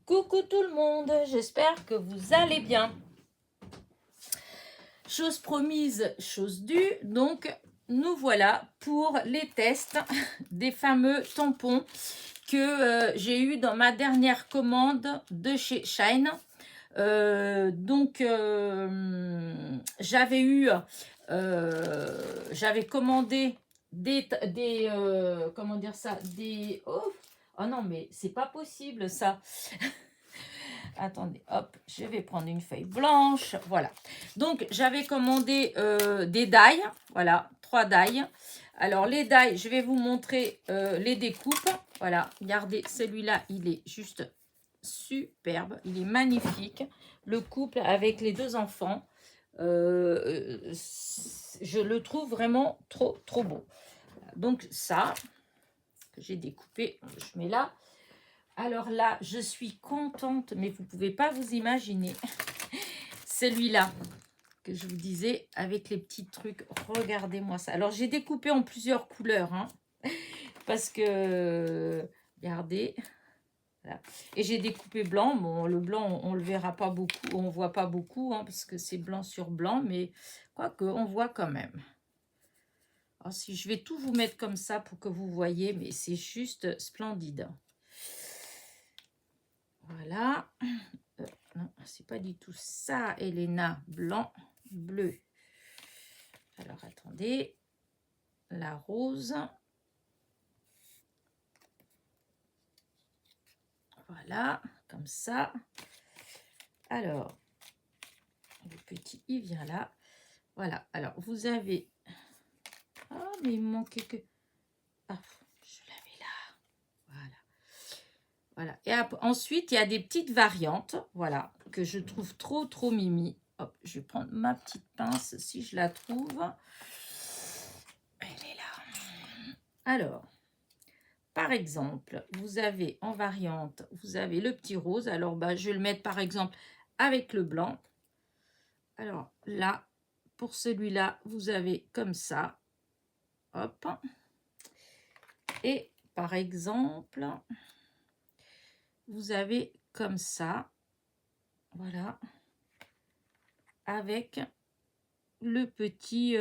Coucou tout le monde, j'espère que vous allez bien. Chose promise, chose due, donc nous voilà pour les tests des fameux tampons que j'ai eu dans ma dernière commande de chez Shine. J'avais commandé comment dire ça, oh non mais c'est pas possible ça. Attendez, hop, je vais prendre une feuille blanche. Voilà. Donc, j'avais commandé des die. Voilà, 3 die. Alors, les die, je vais vous montrer les découpes. Voilà, regardez, celui-là, il est juste superbe. Il est magnifique. Le couple avec les 2 enfants. Je le trouve vraiment trop, trop beau. Donc, ça, que j'ai découpé, je mets là. Alors là, je suis contente, mais vous ne pouvez pas vous imaginer. Celui-là, que je vous disais, avec les petits trucs. Regardez-moi ça. Alors, j'ai découpé en plusieurs couleurs, hein, parce que, regardez, voilà. Et j'ai découpé blanc. Bon, le blanc, on ne le verra pas beaucoup, on ne voit pas beaucoup, hein, parce que c'est blanc sur blanc, mais quoique, on voit quand même. Alors, si je vais tout vous mettre comme ça pour que vous voyez, mais c'est juste splendide. Voilà. Non, c'est pas du tout ça, Elena. Blanc, bleu. Alors, attendez. La rose. Voilà, comme ça. Alors, le petit, il vient là. Voilà. Alors, vous avez... Ah, mais il manquait que... Ah, je l'avais là. Voilà. Voilà. Et ensuite, il y a des petites variantes, voilà, que je trouve trop, trop mimi. Hop, je vais prendre ma petite pince si je la trouve. Elle est là. Alors, par exemple, vous avez en variante, vous avez le petit rose. Alors, bah, je vais le mettre par exemple avec le blanc. Alors là, pour celui-là, vous avez comme ça. Hop. Et par exemple... vous avez comme ça, voilà, avec le petit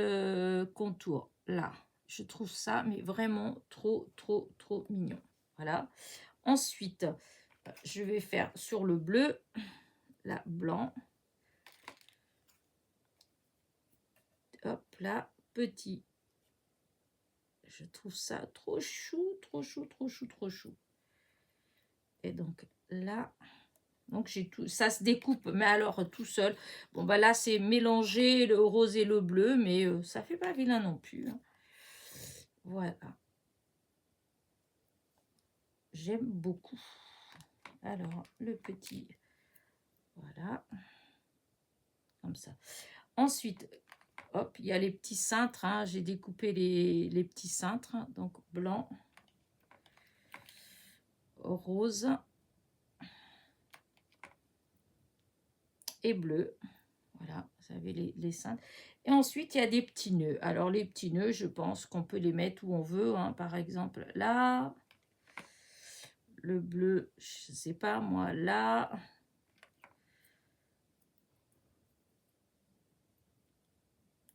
contour là. Je trouve ça mais vraiment trop, trop, trop mignon. Voilà. Ensuite, je vais faire sur le bleu, là, blanc. Hop là, petit. Je trouve ça trop chou, trop chou, trop chou, trop chou. Et donc là... donc, j'ai tout, ça se découpe, mais alors tout seul. Bon, bah là, c'est mélanger le rose et le bleu, mais ça fait pas vilain non plus. Hein. Voilà. J'aime beaucoup. Alors, le petit, voilà. Comme ça. Ensuite, hop, il y a les petits cintres. Hein. J'ai découpé les petits cintres. Donc, blanc, rose et bleu. Voilà, vous avez les cintres. Et ensuite, il y a des petits nœuds. Alors, les petits nœuds, je pense qu'on peut les mettre où on veut. Hein. Par exemple, là. Le bleu, je ne sais pas, moi, là.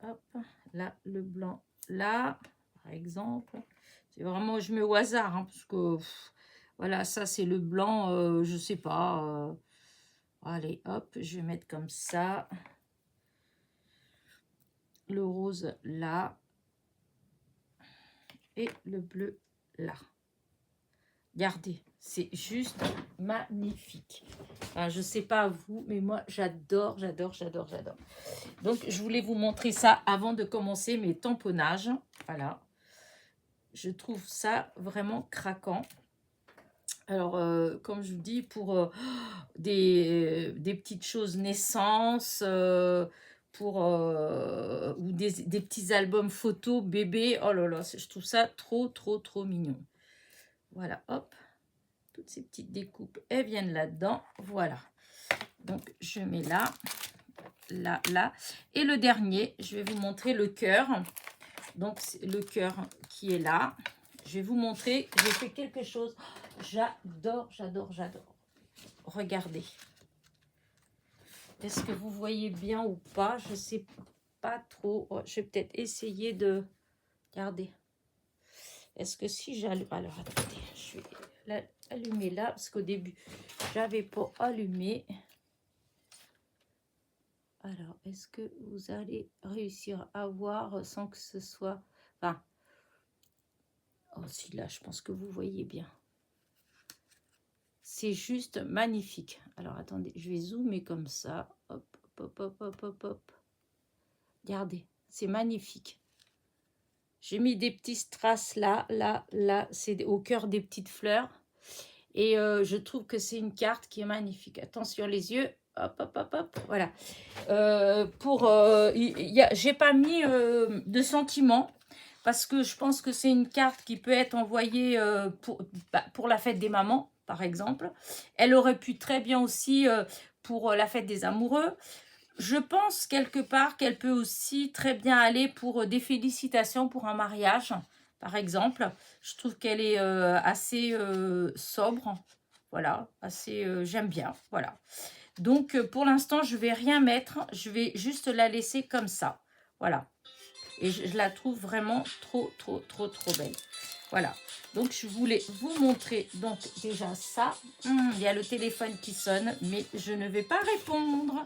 Hop, là, le blanc, là, par exemple. C'est vraiment, je mets au hasard, hein, parce que, voilà, ça, c'est le blanc, je ne sais pas. Allez, hop, je vais mettre comme ça. Le rose, là. Et le bleu, là. Regardez, c'est juste magnifique. Enfin, je ne sais pas vous, mais moi, j'adore, j'adore, j'adore, j'adore. Donc, je voulais vous montrer ça avant de commencer mes tamponnages. Voilà. Je trouve ça vraiment craquant. Alors, comme je vous dis, pour des petites choses naissance, ou des petits albums photos bébés. Oh là là, je trouve ça trop, trop, trop mignon. Voilà, hop. Toutes ces petites découpes, elles viennent là-dedans. Voilà. Donc, je mets là, là, là. Et le dernier, je vais vous montrer le cœur. Donc, c'est le cœur qui est là. Je vais vous montrer, j'ai fait quelque chose. J'adore, j'adore, j'adore. regardez. Est-ce que vous voyez bien ou pas? Je ne sais pas trop. Oh, je vais peut-être essayer de... Regardez. Est-ce que si j'allume... Alors, attendez. Je vais l'allumer là. Parce qu'au début, j'avais pas allumé. Alors, est-ce que vous allez réussir à voir sans que ce soit... Enfin... Oh, si, là, je pense que vous voyez bien. C'est juste magnifique. Alors, attendez, je vais zoomer comme ça. Hop, hop, hop, hop, hop, hop. Regardez, c'est magnifique. J'ai mis des petits strass là, là, là. C'est au cœur des petites fleurs. Et je trouve que c'est une carte qui est magnifique. Attention les yeux. Hop, hop, hop, hop. Voilà. J'ai pas mis de sentiments. Parce que je pense que c'est une carte qui peut être envoyée pour la fête des mamans, par exemple. Elle aurait pu très bien aussi pour la fête des amoureux. Je pense quelque part qu'elle peut aussi très bien aller pour des félicitations pour un mariage, par exemple. Je trouve qu'elle est assez sobre. Voilà, assez, j'aime bien. Voilà. Donc, pour l'instant, je ne vais rien mettre. Je vais juste la laisser comme ça. Voilà. Et je la trouve vraiment trop, trop, trop, trop belle. Voilà. Donc, je voulais vous montrer donc déjà ça. Il y a le téléphone qui sonne, mais je ne vais pas répondre.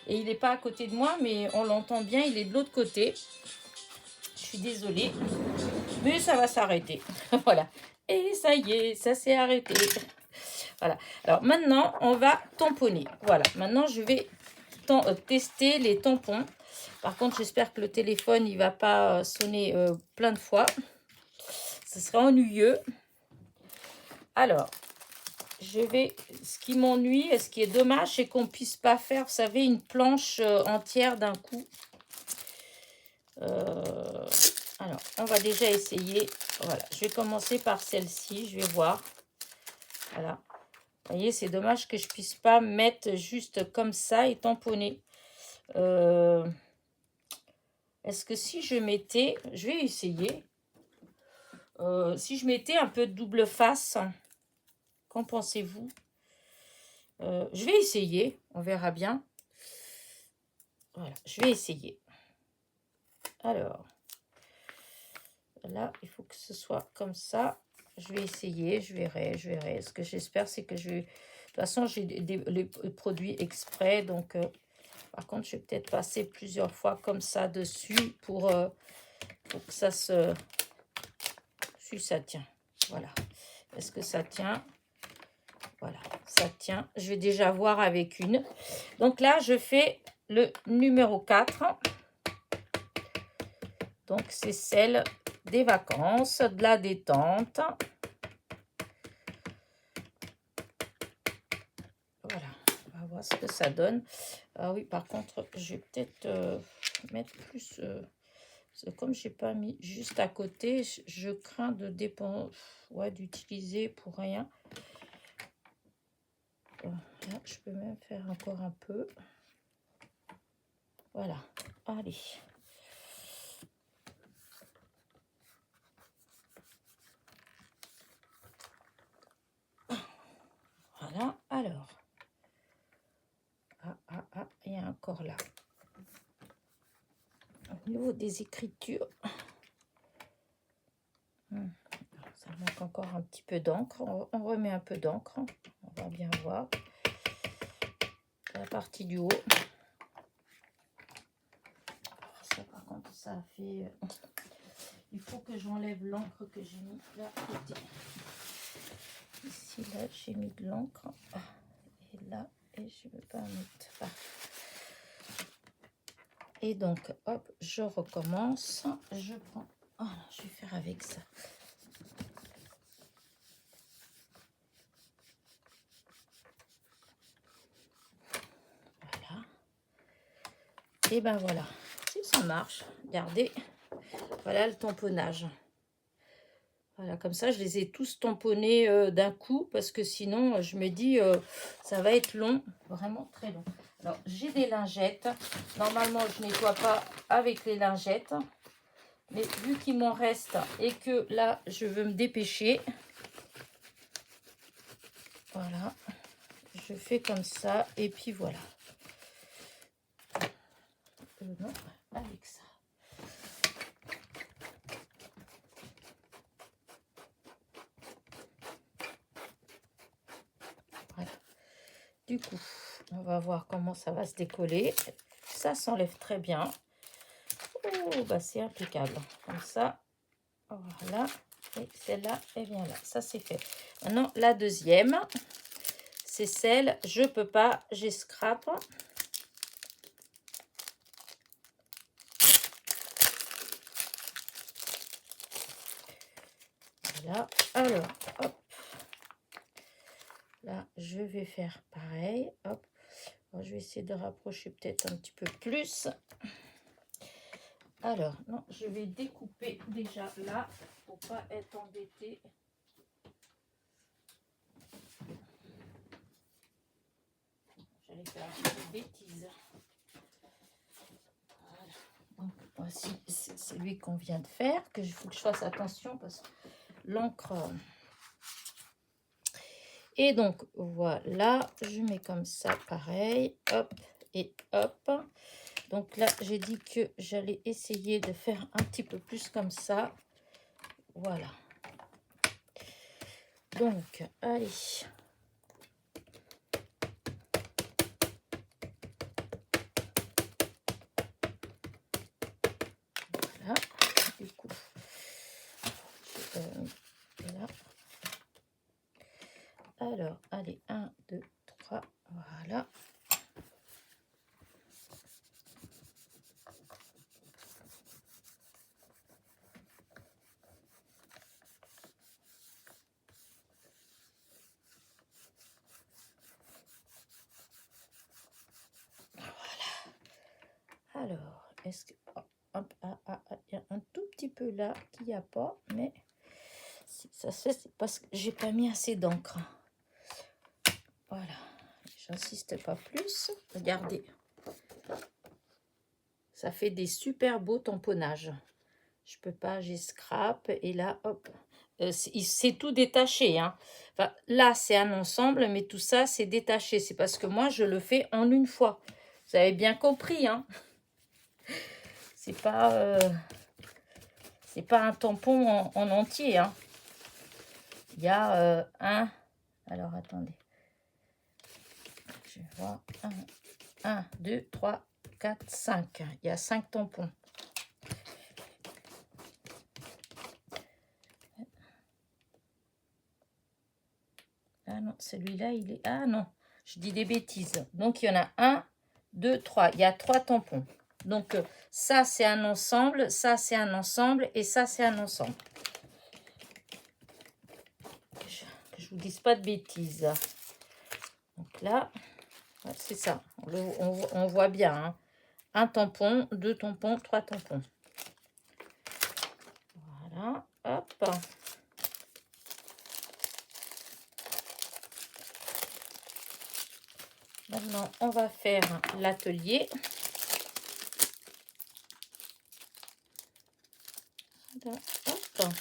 Et il n'est pas à côté de moi, mais on l'entend bien. Il est de l'autre côté. Je suis désolée. Mais ça va s'arrêter. Voilà. Et ça y est, ça s'est arrêté. Voilà. Alors, maintenant, on va tamponner. Voilà. Maintenant, je vais tester les tampons. Par contre, j'espère que le téléphone, il ne va pas sonner plein de fois. Ce serait ennuyeux. Alors, ce qui m'ennuie et ce qui est dommage, c'est qu'on ne puisse pas faire, vous savez, une planche entière d'un coup. Alors, on va déjà essayer. Voilà, je vais commencer par celle-ci, je vais voir. Voilà. Vous voyez, c'est dommage que je ne puisse pas mettre juste comme ça et tamponner. Est-ce que si je mettais, je vais essayer, si je mettais un peu de double face, qu'en pensez-vous? Je vais essayer, on verra bien. Voilà, je vais essayer. Alors, là, il faut que ce soit comme ça. Je vais essayer, je verrai. Ce que j'espère, c'est que je vais... De toute façon, j'ai les produits exprès, donc... par contre, je vais peut-être passer plusieurs fois comme ça dessus pour que ça se... Si ça tient, voilà. Est-ce que ça tient? Voilà, ça tient. Je vais déjà voir avec une. Donc là, je fais le numéro 4. Donc, c'est celle des vacances, de la détente. Voilà, on va voir ce que ça donne. Ah oui, par contre, je vais peut-être mettre plus... comme je n'ai pas mis juste à côté, je crains de dépendre, ouais, d'utiliser pour rien. Là, je peux même faire encore un peu. Voilà, allez. Voilà, alors. Il y a encore là. Au niveau des écritures, ça manque encore un petit peu d'encre. On remet un peu d'encre. On va bien voir. La partie du haut. Alors ça, par contre, ça a fait... Il faut que j'enlève l'encre que j'ai mis là à côté. Ici, là, j'ai mis de l'encre. Et là, et je ne veux pas mettre... Enfin, et donc, hop, je recommence. Je prends... Oh, je vais faire avec ça. Voilà. Et ben voilà. Si ça marche, regardez. Voilà le tamponnage. Voilà, comme ça, je les ai tous tamponnés d'un coup. Parce que sinon, je me dis, ça va être long. Vraiment très long. Alors, j'ai des lingettes. Normalement, je ne nettoie pas avec les lingettes. Mais vu qu'il m'en reste et que là, je veux me dépêcher. Voilà. je fais comme ça. Et puis voilà. Non, avec ça. Voilà. Du coup, on va voir comment ça va se décoller. Ça s'enlève très bien. Oh, bah c'est impeccable. Comme ça, voilà. Et celle-là, elle vient là. Ça, c'est fait. Maintenant, la deuxième, c'est celle, je peux pas, j'ai scrap. Voilà. Alors, hop. Là, je vais faire pareil. Hop. Alors, je vais essayer de rapprocher peut-être un petit peu plus. Alors, non, je vais découper déjà là pour pas être embêtée. J'allais faire une bêtise. Voilà. Donc, voici, c'est celui qu'on vient de faire, que il faut que je fasse attention parce que l'encre... Et donc, voilà, je mets comme ça, pareil, hop, et hop. Donc là, j'ai dit que j'allais essayer de faire un petit peu plus comme ça. Voilà. Donc, allez. Voilà. Du coup, là. Alors, allez, 1, 2, 3, voilà. Alors, est-ce que... il y a un tout petit peu là qu'il n'y a pas, mais si ça se fait, c'est parce que j'ai pas mis assez d'encre. Voilà, j'insiste pas plus. Regardez, ça fait des super beaux tamponnages. Je peux pas, j'ai scrap et là, hop, c'est tout détaché. Hein. Enfin, là, c'est un ensemble, mais tout ça, c'est détaché. C'est parce que moi, je le fais en une fois. Vous avez bien compris, hein. C'est pas un tampon en entier, hein. Il y a un... Alors, attendez. Je vois 1, 2, 3, 4, 5. Il y a 5 tampons. Ah non, celui-là, il est... Ah non, je dis des bêtises. Donc, il y en a 1, 2, 3. Il y a 3 tampons. Donc, ça, c'est un ensemble. Ça, c'est un ensemble. Et ça, c'est un ensemble. Que je vous dise pas de bêtises. Donc là, c'est ça. On voit bien. Hein. Un tampon, 2 tampons, 3 tampons. Voilà. Hop. Maintenant, on va faire l'atelier. Voilà. Hop.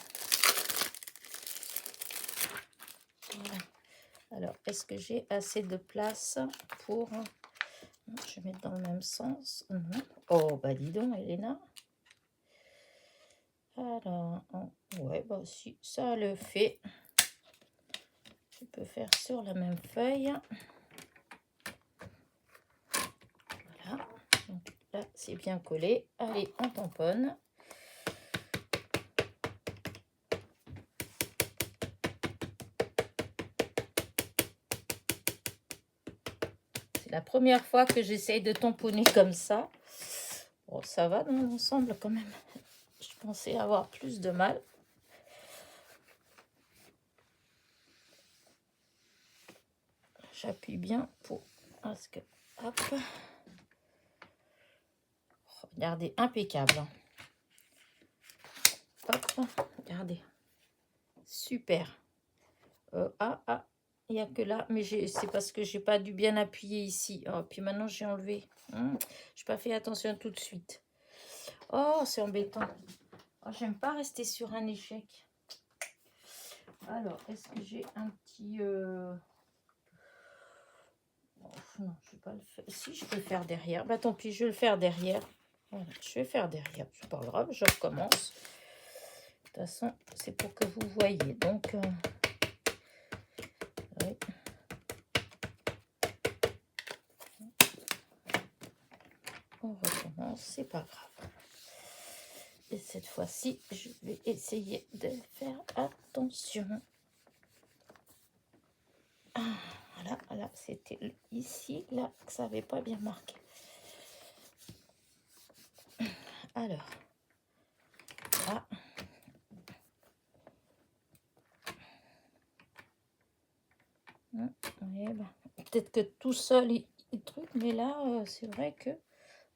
Voilà. Alors, est-ce que j'ai assez de place pour... Je vais mettre dans le même sens. Oh, bah dis donc, Elena. Alors, ouais, bah si, ça le fait. Je peux faire sur la même feuille. Voilà. Donc là, c'est bien collé. Allez, on tamponne. C'est la première fois que j'essaye de tamponner comme ça. Bon, ça va dans l'ensemble quand même. Je pensais avoir plus de mal. J'appuie bien pour... Parce que... Hop. Regardez, impeccable. Hop, regardez. Super. Il n'y a que là, mais c'est parce que j'ai pas dû bien appuyer ici. Oh, puis maintenant, j'ai enlevé. Je n'ai pas fait attention tout de suite. Oh, c'est embêtant. Oh, j'aime pas rester sur un échec. Alors, est-ce que j'ai un petit... Non, je vais pas le faire. Si, je peux le faire derrière. Bah tant pis, je vais le faire derrière. Voilà, je vais faire derrière. C'est pas grave, je recommence. De toute façon, c'est pour que vous voyez. Donc, oui. On recommence, c'est pas grave. Et cette fois-ci, je vais essayer de faire attention. Voilà, voilà, c'était ici, là, que ça n'avait pas bien marqué. Alors, là. Ouais, bah, peut-être que tout seul, il truc, mais là, c'est vrai que...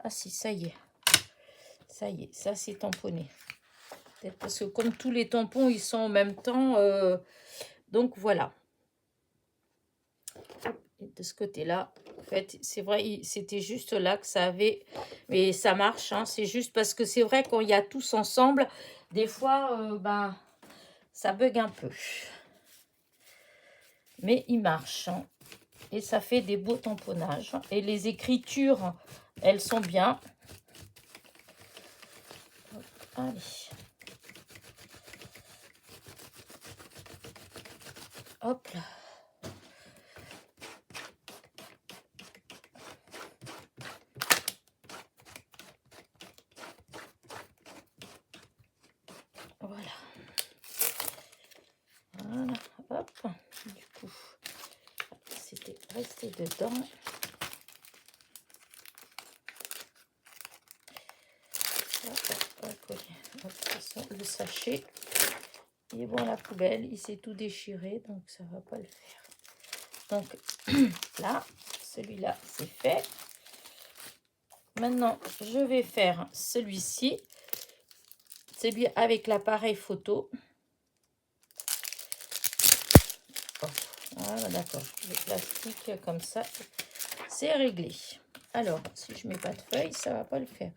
Ah si, ça y est. Ça y est, ça c'est tamponné. Peut-être parce que comme tous les tampons, ils sont en même temps. Donc voilà. Et de ce côté-là, en fait, c'est vrai, c'était juste là que ça avait... Mais ça marche, hein, c'est juste parce que c'est vrai, quand il y a tous ensemble, des fois, ben, ça bug un peu. Mais il marche, hein, et ça fait des beaux tamponnages. Et les écritures, elles sont bien. Allez. Hop là. Voilà. Voilà. Hop. Du coup, c'était resté dedans. De toute façon, le sachet, il est bon à la poubelle. Il s'est tout déchiré, donc ça va pas le faire. Donc là, celui-là, c'est fait. Maintenant, je vais faire celui-ci. Celui avec l'appareil photo. Oh, voilà, d'accord. Le plastique comme ça, c'est réglé. Alors, si je mets pas de feuilles, ça va pas le faire.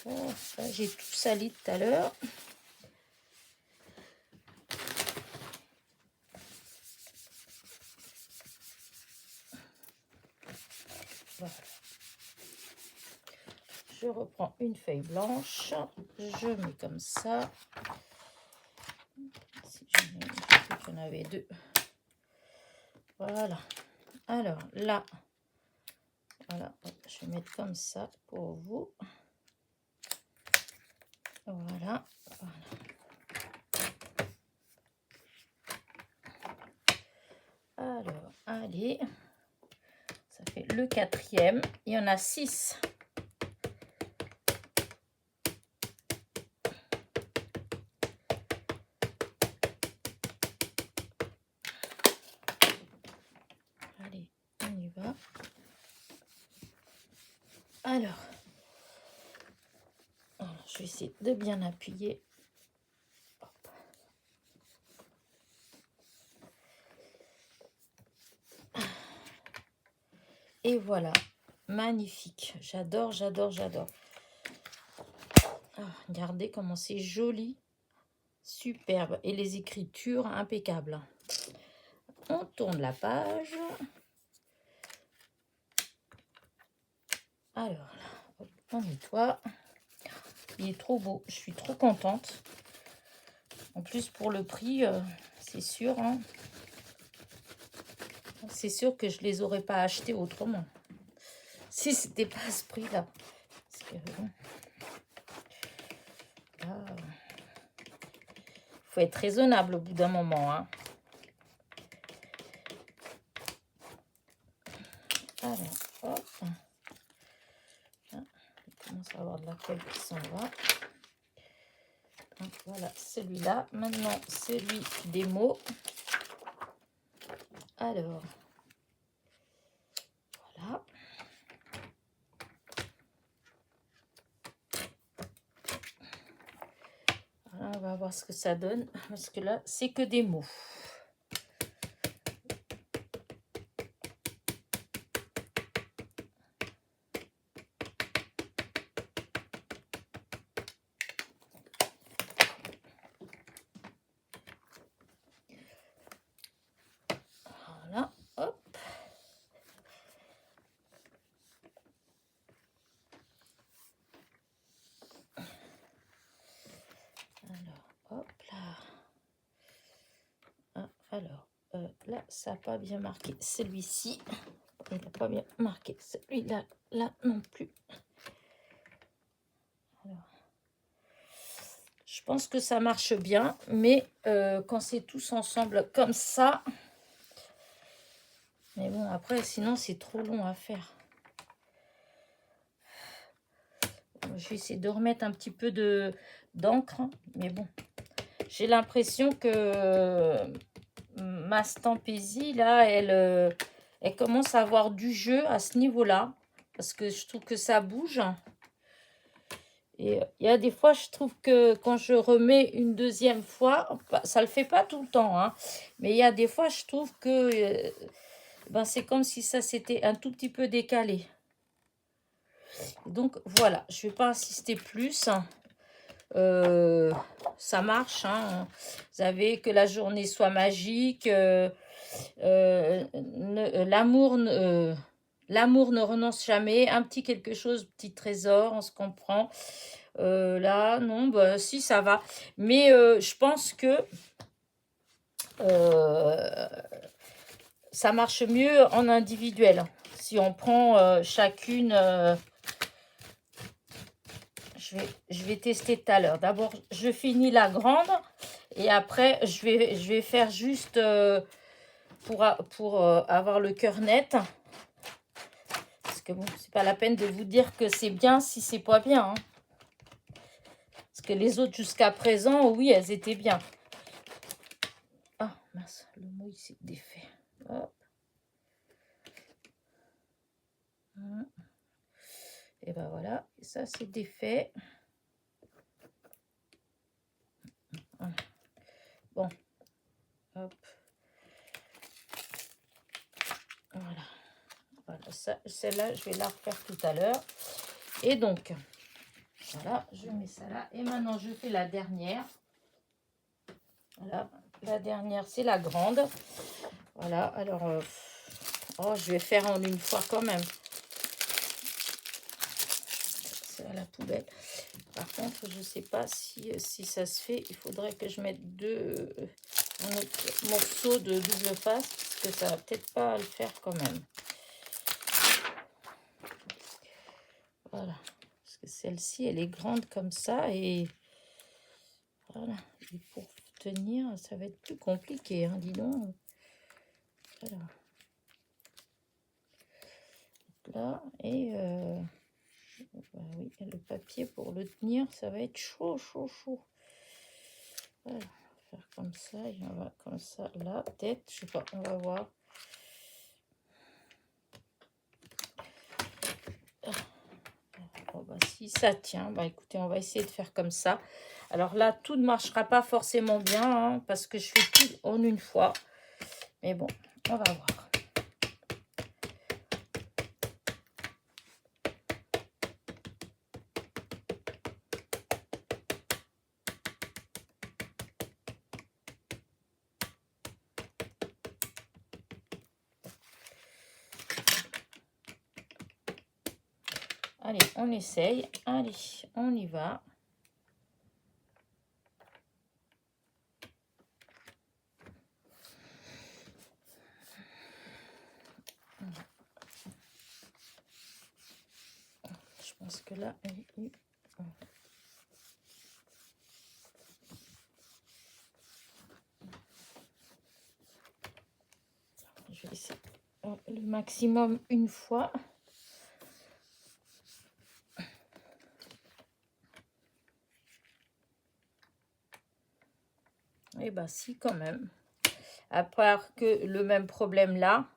Oh, j'ai tout sali tout à l'heure. Voilà. Je reprends une feuille blanche. Je mets comme ça. Si j'en avais deux. Voilà. Alors là, voilà, je vais mettre comme ça pour vous. Voilà. Alors, allez. Ça fait le 4e. Il y en a 6. Allez, on y va. Alors, je vais essayer de bien appuyer. Hop. Et voilà, magnifique. J'adore, j'adore, j'adore. Regardez comment c'est joli. Superbe. Et les écritures impeccables. On tourne la page. Alors là, hop, on nettoie. Il est trop beau. Je suis trop contente. En plus, pour le prix, c'est sûr. Hein, c'est sûr que je les aurais pas achetés autrement. Si c'était pas à ce prix-là. Parce que bon. Faut être raisonnable au bout d'un moment. Hein. Alors, hop. Il commence à avoir de la colle qui s'en va. Donc, voilà, celui-là. Maintenant, celui des mots. Alors, voilà. Voilà, on va voir ce que ça donne. Parce que là, c'est que des mots. Voilà, hop. Alors, là, ça n'a pas bien marqué celui-ci. Il n'a pas bien marqué celui-là, là non plus. Alors, je pense que ça marche bien, mais quand c'est tous ensemble comme ça... Mais bon, après, sinon, c'est trop long à faire. Je vais essayer de remettre un petit peu d'encre, mais bon. J'ai l'impression que ma Stampésie, là, elle commence à avoir du jeu à ce niveau-là. Parce que je trouve que ça bouge. Et il y a des fois, je trouve que quand je remets une deuxième fois, ça le fait pas tout le temps, hein, mais il y a des fois, je trouve que c'est comme si ça s'était un tout petit peu décalé. Donc voilà, je vais pas insister plus. Ça marche, hein. Vous savez, que la journée soit magique, l'amour ne renonce jamais, un petit quelque chose, petit trésor, on se comprend. Là, non, bah si, ça va, mais je pense que ça marche mieux en individuel. Si on prend chacune... je vais tester tout à l'heure. D'abord, je finis la grande et après, je vais faire juste pour avoir le cœur net. Parce que bon, c'est pas la peine de vous dire que c'est bien si c'est pas bien, hein. Parce que les autres jusqu'à présent, oui, elles étaient bien. Ah, mince, le mot il s'est défait. Hop. Et ben voilà, ça c'est défait. Bon, hop. Voilà. Voilà, ça, celle-là, je vais la refaire tout à l'heure. Et donc, voilà, je mets ça là. Et maintenant, je fais la dernière. Voilà, la dernière, c'est la grande. Voilà, alors, oh, je vais faire en une fois quand même. C'est à la poubelle. Par contre, je ne sais pas si ça se fait. Il faudrait que je mette un autre morceau de double face. Parce que ça va peut-être pas le faire quand même. Voilà. Parce que celle-ci, elle est grande comme ça. Et voilà. Et pour tenir, ça va être plus compliqué, hein, dis donc. Voilà. Là, et bah oui, le papier pour le tenir, ça va être chaud. Voilà, on va faire comme ça, et on va comme ça, la tête, je sais pas, on va voir. Bon, bah, si ça tient, bah écoutez, on va essayer de faire comme ça. Alors là, tout ne marchera pas forcément bien, hein, parce que je fais tout en une fois. Mais bon, on va voir. Allez, on essaye. Allez, on y va. Je pense que là, je vais essayer le maximum une fois. Eh bien, si, quand même. À part que le même problème là,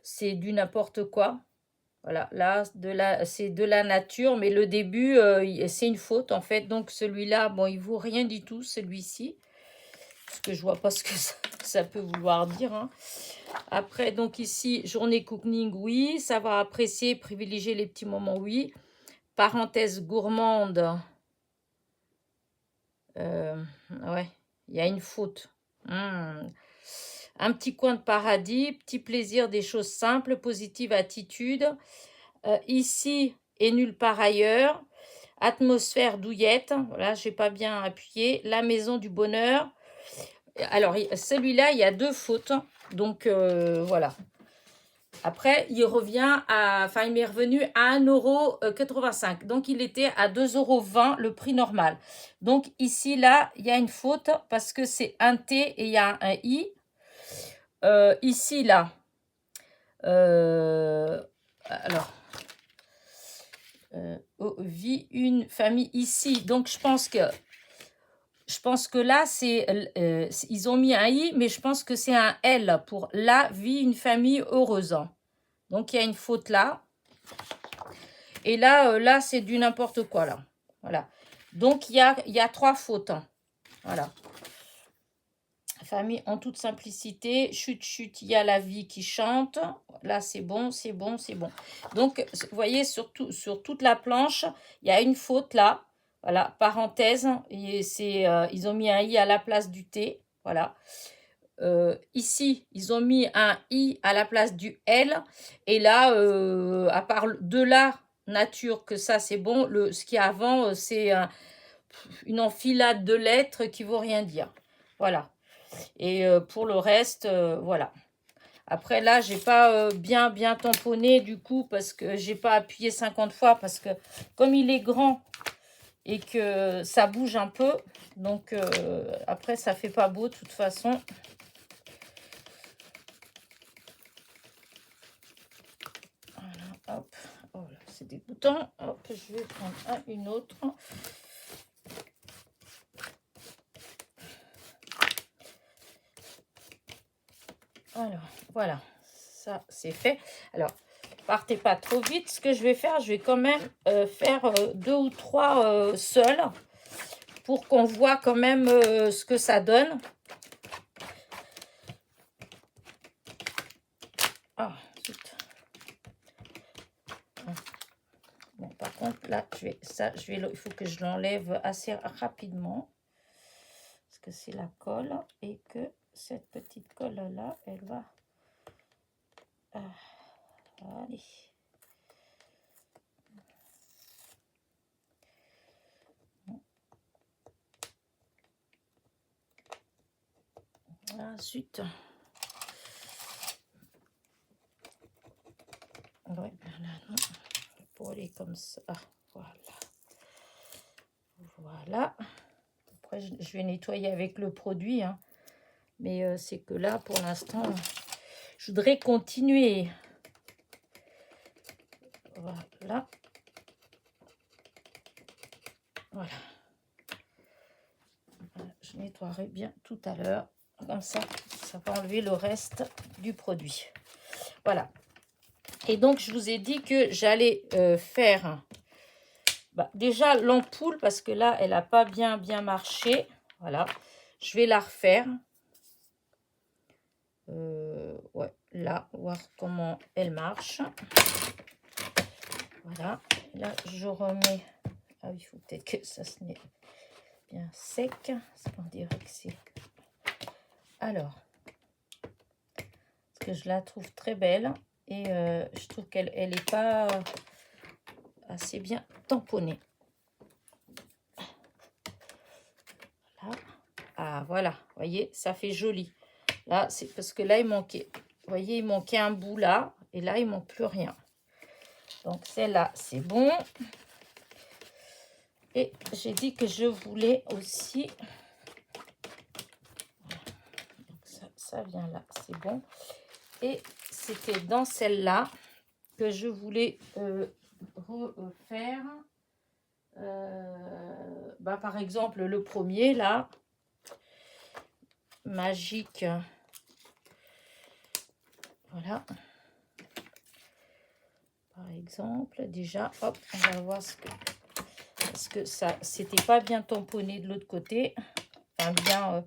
c'est du n'importe quoi. Voilà, là, c'est de la nature, mais le début, c'est une faute, en fait. Donc, celui-là, bon, il vaut rien du tout, celui-ci. Parce que je vois pas ce que ça peut vouloir dire, hein. Après, donc ici, journée cooking, oui. Savoir apprécier, privilégier les petits moments, oui. Parenthèse gourmande. Ouais, il y a une faute. Un petit coin de paradis, petit plaisir des choses simples, positive attitude. Ici et nulle part ailleurs. Atmosphère douillette. Voilà, j'ai pas bien appuyé. La maison du bonheur. Alors, celui-là, il y a 2 fautes. Donc, voilà. Après, il revient à... Enfin, il m'est revenu à 1,85 €. Donc, il était à 2,20 € le prix normal. Donc, ici, là, il y a une faute parce que c'est un T et il y a un I. Ici, là. Alors... vit une famille ici. Donc, je pense que là, ils ont mis un I, mais je pense que c'est un L pour la vie une famille heureuse. Donc, il y a une faute là. Et là, là c'est du n'importe quoi, là. Voilà. Donc, il y a 3 fautes. Voilà. Famille en toute simplicité. Chut, chut, il y a la vie qui chante. Là, c'est bon, c'est bon, c'est bon. Donc, vous voyez, sur toute la planche, il y a une faute là. Voilà, parenthèse. Et ils ont mis un I à la place du T. Voilà. Ici, ils ont mis un I à la place du L. Et là, à part de la nature, que ça, c'est bon. Ce qui est avant, c'est une enfilade de lettres qui ne vaut rien dire. Voilà. Et pour le reste, voilà. Après, là, j'ai pas bien tamponné du coup parce que j'ai pas appuyé 50 fois parce que comme il est grand et que ça bouge un peu, donc après, ça fait pas beau de toute façon. Voilà, hop. Oh là, c'est dégoûtant. Hop, je vais prendre une autre. Alors, voilà, ça c'est fait. Alors, partez pas trop vite. Ce que je vais faire, je vais quand même faire 2 ou 3 seuls pour qu'on voit quand même ce que ça donne. Ah, zut. Bon, par contre, là, il faut que je l'enlève assez rapidement parce que c'est la colle et que cette petite colle là, elle va... allez. Ah, zut. Ouais, là, non. Pour aller comme ça. Voilà. Voilà. Après, je vais nettoyer avec le produit. Hein. Mais c'est que là, pour l'instant, je voudrais continuer. Voilà. Voilà. Je nettoierai bien tout à l'heure. Comme ça, ça va enlever le reste du produit. Voilà. Et donc, je vous ai dit que j'allais faire déjà l'ampoule parce que là, elle n'a pas bien marché. Voilà. Je vais la refaire. Ouais, là, voir comment elle marche. Voilà. Là, je remets... Ah oui, il faut peut-être que ça se met bien sec. Parce qu'on dirait que c'est... Alors, parce que je la trouve très belle. Et je trouve qu'elle n'est pas assez bien tamponnée. Voilà. Ah, voilà. Vous voyez, ça fait joli. Là, c'est parce que là, il manquait... Vous voyez, il manquait un bout là. Et là, il ne manque plus rien. Donc, celle-là, c'est bon. Et j'ai dit que je voulais aussi... Donc ça vient là, c'est bon. Et c'était dans celle-là que je voulais refaire. Par exemple, le premier, là. Magique. Voilà. Par exemple, déjà, hop, on va voir ce que... Parce que ça, c'était pas bien tamponné de l'autre côté. Enfin, bien...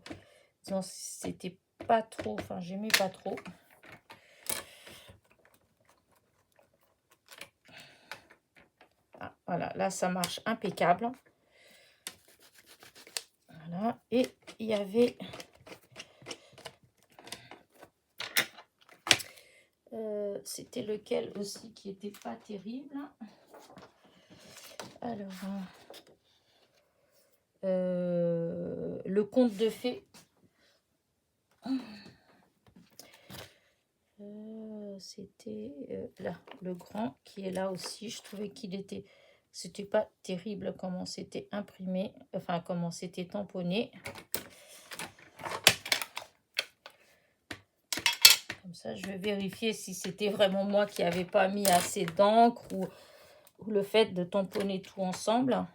c'était pas trop... Enfin, j'aimais pas trop. Ah, voilà, là, ça marche impeccable. Voilà. Et il y avait... c'était lequel aussi qui était pas terrible. Alors, le conte de fées. C'était là, le grand qui est là aussi. Je trouvais qu'il était... C'était pas terrible comment c'était imprimé. Enfin, comment c'était tamponné. Comme ça, je vais vérifier si c'était vraiment moi qui n'avais pas mis assez d'encre ou le fait de tamponner tout ensemble.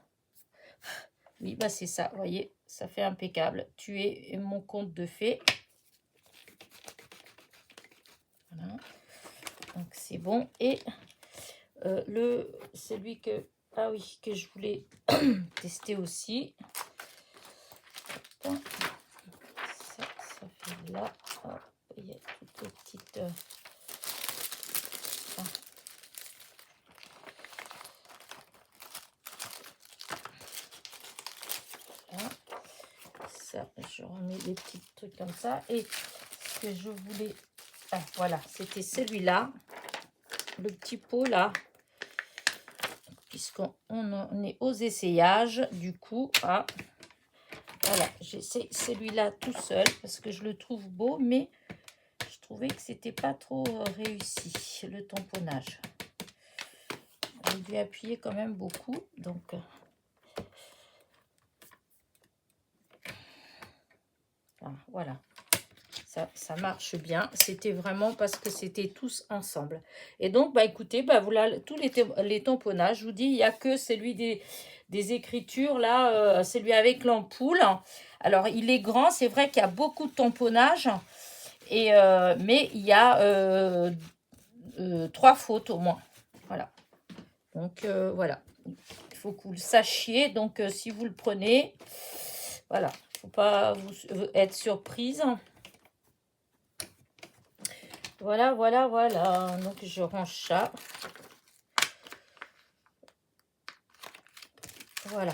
Oui, bah c'est ça, vous voyez, ça fait impeccable. Tu es mon conte de fées. Voilà. Donc c'est bon. Et celui que... Ah oui, que je voulais tester aussi. Ça fait là. Hop, il y a toutes les petites... Voilà. Ça, je remets les petits trucs comme ça. Et ce que je voulais... Ah, voilà, c'était celui-là. Le petit pot là. Puisqu'on en est aux essayages. Du coup, ah, voilà, j'essaie celui-là tout seul. Parce que je le trouve beau. Mais je trouvais que c'était pas trop réussi. Le tamponnage. J'ai dû appuyer quand même beaucoup. Donc... voilà, ça marche bien. C'était vraiment parce que c'était tous ensemble. Et donc, bah écoutez, bah voilà, tous les tamponnages. Je vous dis, il n'y a que celui des écritures, là, celui avec l'ampoule. Alors, il est grand, c'est vrai qu'il y a beaucoup de tamponnages. Mais il y a 3 fautes au moins. Voilà. Donc, voilà. Il faut que vous le sachiez. Donc, si vous le prenez, voilà. Faut pas vous être surprise. Voilà, voilà, voilà. Donc, je range ça. Voilà.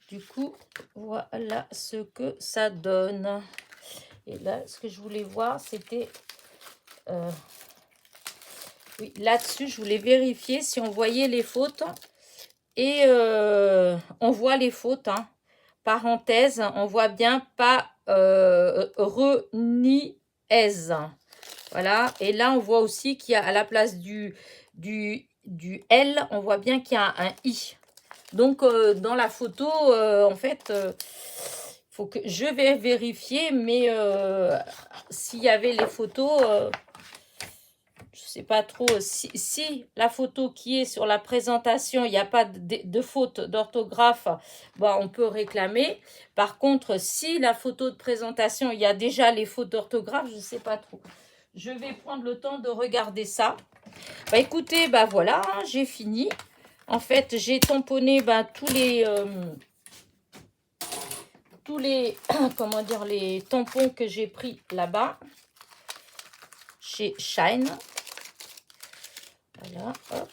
Du coup, voilà ce que ça donne. Et là, ce que je voulais voir, c'était... oui, là-dessus, je voulais vérifier si on voyait les fautes. Et on voit les fautes, hein. Parenthèse, on voit bien pas re ni aise. Voilà. Et là, on voit aussi qu'il y a à la place du L, on voit bien qu'il y a un I. Donc, dans la photo, en fait, faut que je vais vérifier. Mais s'il y avait les photos, je sais pas trop. Si la photo qui est sur la présentation, il n'y a pas de faute d'orthographe, bah, on peut réclamer. Par contre, si la photo de présentation, il y a déjà les fautes d'orthographe, je ne sais pas trop. Je vais prendre le temps de regarder ça. Bah, écoutez, bah voilà, hein, j'ai fini. En fait, j'ai tamponné tous les comment dire, les tampons que j'ai pris là-bas chez Shine. Voilà, hop.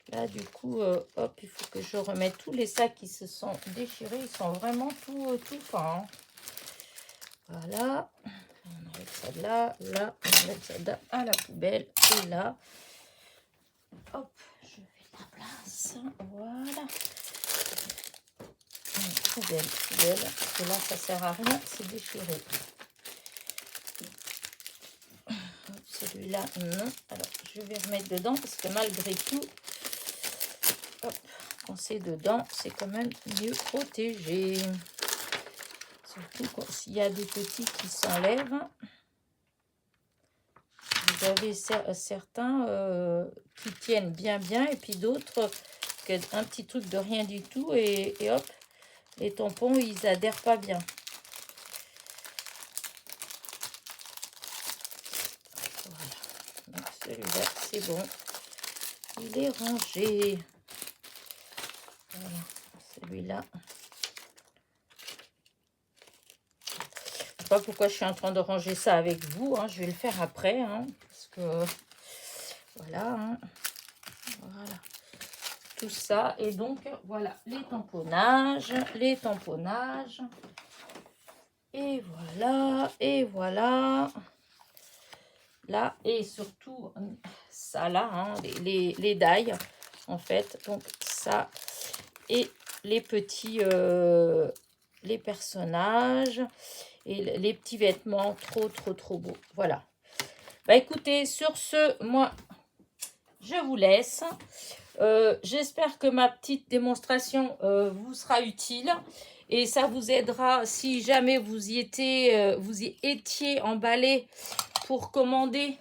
Là, du coup, hop, il faut que je remette tous les sacs qui se sont déchirés. Ils sont vraiment tout fins. Hein. Voilà. On enlève ça de là. Là, on enlève ça de là à la poubelle. Et là, hop, je fais la place. Voilà. Poubelle. Parce que là, ça sert à rien. C'est déchiré. Celui-là, non. Alors, je vais remettre dedans parce que malgré tout, hop, quand c'est dedans, c'est quand même mieux protégé. Surtout s'il y a des petits qui s'enlèvent. Vous avez certains qui tiennent bien et puis d'autres un petit truc de rien du tout et hop, les tampons, ils adhèrent pas bien. Voilà. Donc celui-là, c'est bon. Il est rangé. Voilà. Celui-là. Je sais pas pourquoi je suis en train de ranger ça avec vous. Hein. Je vais le faire après. Hein, parce que voilà. Hein. Voilà. Tout ça. Et donc, voilà. Les tamponnages. Et voilà. Et voilà. Là. Et surtout, ça là. Hein, les dailles. En fait. Donc, ça. Et les petits... les personnages et les petits vêtements. Trop beaux. Voilà. Bah écoutez, sur ce, moi, je vous laisse. J'espère que ma petite démonstration vous sera utile et ça vous aidera si jamais vous y étiez emballé pour commander.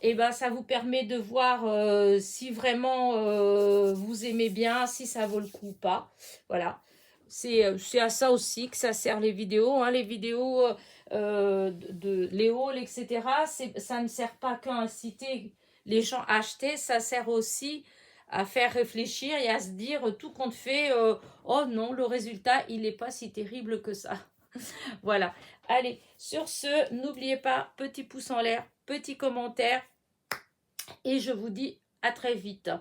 Et ben ça vous permet de voir si vraiment vous aimez bien, si ça vaut le coup ou pas. Voilà. C'est à ça aussi que ça sert les vidéos. Hein. Les vidéos les hauls, etc. Ça ne sert pas qu'à inciter les gens à acheter. Ça sert aussi à faire réfléchir et à se dire tout compte fait, oh non, le résultat, il n'est pas si terrible que ça. Voilà. Allez, sur ce, n'oubliez pas, petit pouce en l'air, petit commentaire. Et je vous dis à très vite.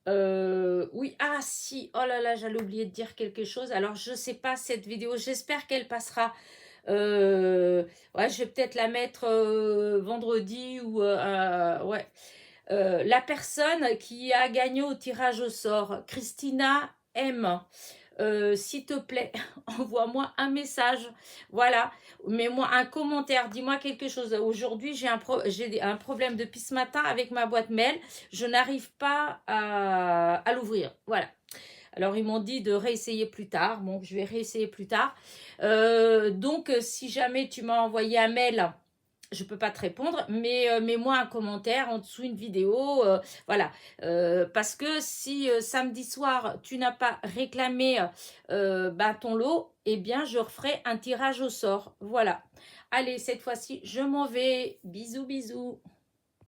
Oui, ah si, oh là là, j'allais oublier de dire quelque chose. Alors, je sais pas cette vidéo, j'espère qu'elle passera. Ouais, je vais peut-être la mettre vendredi ou... ouais. La personne qui a gagné au tirage au sort, Christina M. S'il te plaît, envoie-moi un message. Voilà, mets-moi un commentaire, dis-moi quelque chose. Aujourd'hui, j'ai un problème depuis ce matin avec ma boîte mail. Je n'arrive pas à l'ouvrir. Voilà. Alors, ils m'ont dit de réessayer plus tard. Bon, je vais réessayer plus tard. Donc, si jamais tu m'as envoyé un mail, je ne peux pas te répondre, mais mets-moi un commentaire en dessous une vidéo, voilà. Parce que si samedi soir, tu n'as pas réclamé ton lot, eh bien, je referai un tirage au sort. Voilà. Allez, cette fois-ci, je m'en vais. Bisous, bisous.